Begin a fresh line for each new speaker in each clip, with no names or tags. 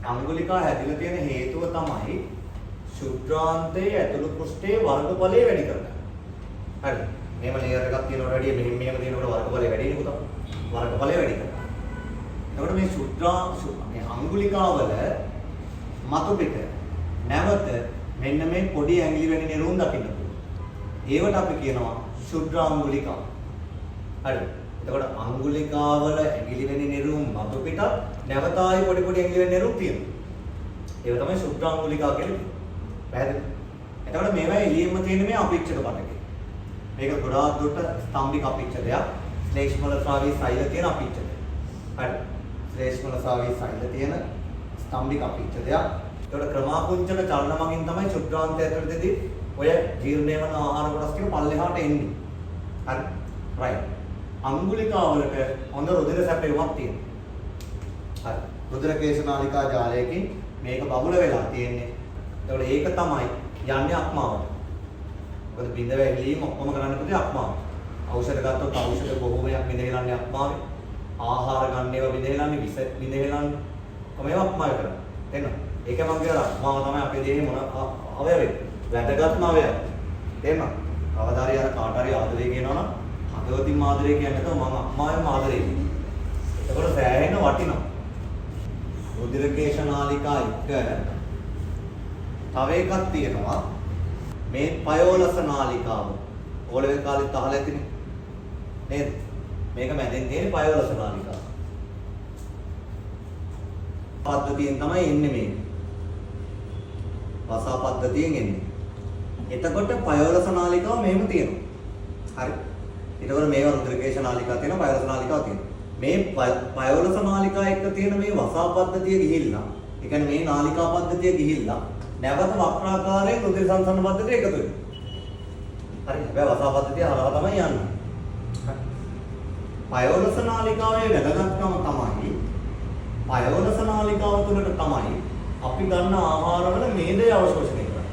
අංගුලිකා හැදිලා තියෙන හේතුව තමයි ශුද්ධාන්තයේ ඇතුළු පෘෂ්ඨයේ වර්ගඵලය වැඩි කරගන්න. හරි. මේව ලේයර් එකක් තියෙනවට වැඩිය මෙහෙම තියෙනකොට වර්ගඵලය වැඩි නේ පුතා. වර්ගඵලය වැඩි කරගන්න. එතකොට මේ අංගුලිකාවල මතු පිට නැවත මෙන්න මේ පොඩි ඇඟිලි වැනි නිරුන් දකින්න පුළුවන්. ඒවට අපි කියනවා ශුද්ධාංගුලිකා. හරි. එතකොට අංගුලිකාවල ඇඟිලි වැනි නිරුන් මතු පිට නැවත ආයි පොඩි පොඩි ඇඟිලි වැනි නිරුන් තියෙනවා. ඒක තමයි ශුද්ධාංගුලිකා කියන්නේ. පැහැදිලිද? එතකොට මේවා එළියෙම තියෙන මේ අපිච්චක පටකේ. මේක ගොඩාක් දුරට ස්තම්භික අපිච්චකයක්. ශ්ලේෂ්මල ශ්‍රාවී සෛල තියෙන අපිච්චකය. හරි. ශ්ලේෂ්මල ශ්‍රාවී සෛල තියෙන ස්තම්භික අපිච්චකයක්. ඒකට ක්‍රමාකුංචන චලන මගින් තමයි ශුද්ධාන්තය ඇතුළතදී ඔය ජීර්ණය වන ආහාර කොටස් ටික පල්ලෙහාට එන්නේ. හරි. රයිට්. අංගුලිකාවලට හොඳ රුධිර සැපයුමක් තියෙනවා. හරි. රුධිර කේශනාලිකා ජාලයකින් මේක බබුල වෙලා තියෙන්නේ. ඒකට ඒක තමයි යන්නේ අක්මාවට. මොකද බිඳ වැලීම ඔක්කොම කරන්න පුතේ අක්මාව. ඖෂධ ගත්තොත් ඖෂධ බොහෝමයක් බිඳෙලන්නේ අක්මාවේ. ආහාර ගන්න ඒවා බිඳෙලන්නේ විස බිඳෙලන්නේ. කොහොම ඒවා අක්මාවේ කරන්නේ. තේරෙනවද? ඒක මම කියනවා අක්මාව තමයි අපේ දේහේ මොන අවයවය. වැදගත්ම අවයවය. තේරෙනවද? කවදාරි අර කාට හරි ආදරේ කියනවනම් හදවතින් ආදරේ කියන්නේ නැතුව මම අම්මාවෙන් ආදරේ කියනවා. එතකොට සෑහෙන වටිනවා. රුධිර කේශනාලිකා එක තව එකක් තියෙනවා මේ පයෝලස නාලිකාව. ඕලෙවල් කාලෙත් අහලා ඇතිනේ. නේද? මේක මැදෙන් තියෙන පයෝලස නාලිකාව. පද්ධතියෙන් තමයි එන්නේ මේක. වසා පද්ධතියෙන් එන්නේ. එතකොට පයෝලස නාලිකාව මෙහෙම තියෙනවා. හරි. ඊටවල මේවා රුධිරකේශ නාලිකා තියෙනවා, පයෝලස නාලිකාව තියෙනවා. මේ පයෝලස නාලිකා එක්ක තියෙන මේ වසා පද්ධතිය ගිහිල්ලා, ඒ කියන්නේ මේ නාලිකා පද්ධතිය ගිහිල්ලා නැවත වක්‍රාකාරයෙන් රුධිර සංසරණ පද්ධතිය එකතු වෙනවා. හරි. හැබැයි වසා පද්ධතිය හරහා තමයි යන්නේ. හරි. පයෝලස නාලිකාවේ වැදගත්කම තමයි පයෝලස නාලිකාව තුළට තමයි අපි ගන්න ආහාරවල මේදය අවශෝෂණය කරන්නේ.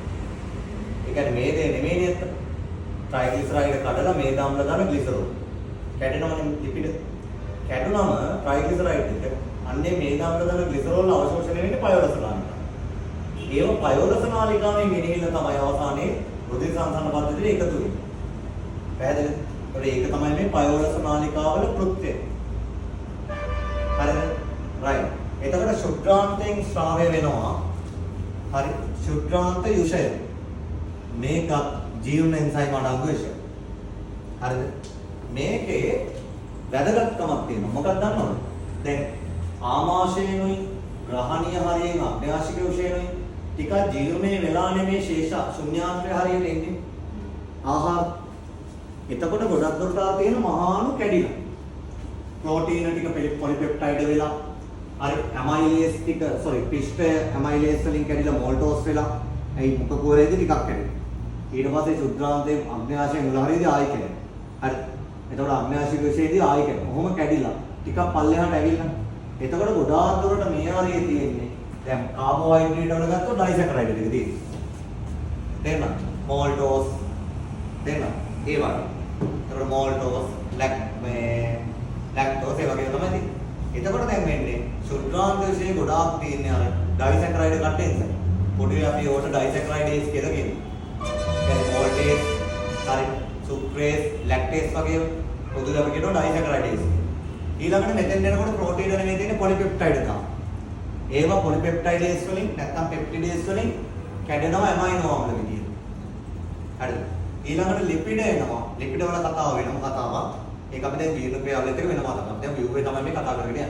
ඒ කියන්නේ මේදය නෙමෙයි නේද? ට්‍රයිග්ලිසරයිඩ් කඩලා මේද අම්ල දාන ග්ලිසරෝල්. කැඩෙනවනේ ලිපිඩ. කැඩුනම ට්‍රයිග්ලිසරයිඩ් එක අන්නේ මේද අම්ල දාන ග්ලිසරෝල් අවශෝෂණය වෙන්නේ පයෝලස නාලිකාව. ඒව පයෝලස නාලිකාවෙන් ගෙනහිල්ලා තමයි අවසානයේ රුධිර සංසරණ පද්ධතියට එකතු වෙන්නේ. පැහැදිලිද? ඒක තමයි මේ පයෝලස නාලිකාවල කෘත්‍යය. හරිද? රයිට්. එතකොට ශුද්ධාන්තයෙන් ස්‍රාවය වෙනවා. හරි. ශුද්ධාන්ත යුෂය. මේක ජීවන එන්සයිම් අඩංගු යුෂය. හරිද? මේකේ වැදගත්කමක් තියෙනවා. මොකක්ද දන්නවද? දැන් ආමාශයෙන්ුයි ග්‍රහණීය හරියෙන් අභ්‍යාසික යුෂයෙන්ුයි ටිකක් ජීර්ණේ වෙලා නෙමේ ශේෂ ශුන්‍යාන්ත්‍රය හරියට එන්නේ. ආහාර. එතකොට ගොඩක් දුරට තියෙන මහාණු කැඩිලා. ප්‍රෝටීන ටික පොලිපෙප්ටයිඩ් වෙලා හරි ඇමයිලේස් ටික පිෂ්ඨය ඇමයිලේස් වලින් කැඩිලා මෝල්ටෝස් වෙලා ඒ මුඛ කුහරයේදී ටිකක් කැඩෙනවා. ඊට පස්සේ ශුද්ධාන්තයේ අග්න්‍යාශයෙන් මුල හරියදී ආයෙ කැඩෙනවා. හරි. එතකොට අග්න්‍යාශික විශේෂයේදී ආයෙ කැඩෙනවා. කොහොම කැඩිලා ටිකක් පල්ලෙහාට ඇවිල්ලා. එතකොට ගොඩාක් දුරට මේ හරියේ තියෙන්නේ දැන් කාබෝහයිඩ්‍රේට් වල ගත්තොත් ඩයිසැකරයිඩ් ටික තියෙනවා. තේරෙනවද? මෝල්ටෝස් තේරෙනවද? ඒ වගේ. එතකොට මෝල්ටෝස් ලැක්ටෝස් ඒ වගේ තමයි තියෙන්නේ. එතකොට දැන් වෙන්නේ ශුද්ධාන්ත විශේෂය ගොඩාක් තියෙන්නේ අර ඩයිසැකරයිඩ් කට්ටෙන්ස. පොඩි අපි ඕකට ඩයිසැකරයිඩේස් කියලා කියනවා. يعني මෝල්ටේස්, හරි, සුක්‍රේස්, ලැක්ටේස් වගේ පොදුවේ අපි කියනවා ඩයිසැකරයිඩේස්. ඊළඟට මෙතෙන් එනකොට ප්‍රෝටීන නෙමෙයි තියෙන්නේ පොලිපෙප්ටයිඩ් තමයි. ඒවා පොලිපෙප්ටයිඩේස් වලින් නැත්නම් පෙප්ටිඩේස් වලින් කැඩෙනවා ඇමයිනෝ අම්ල විදියට. හරිද? ඊළඟට ලිපිඩ එනවා. ලිපිඩ වල කතාව වෙනම කතාවක්. ඒක අපි දැන් ජීර්ණ ක්‍රියාවලියත් එක්ක වෙනම කතාවක්. දැන් ව්‍යුවේ තමයි මේ කතා කරගෙන යන්නේ.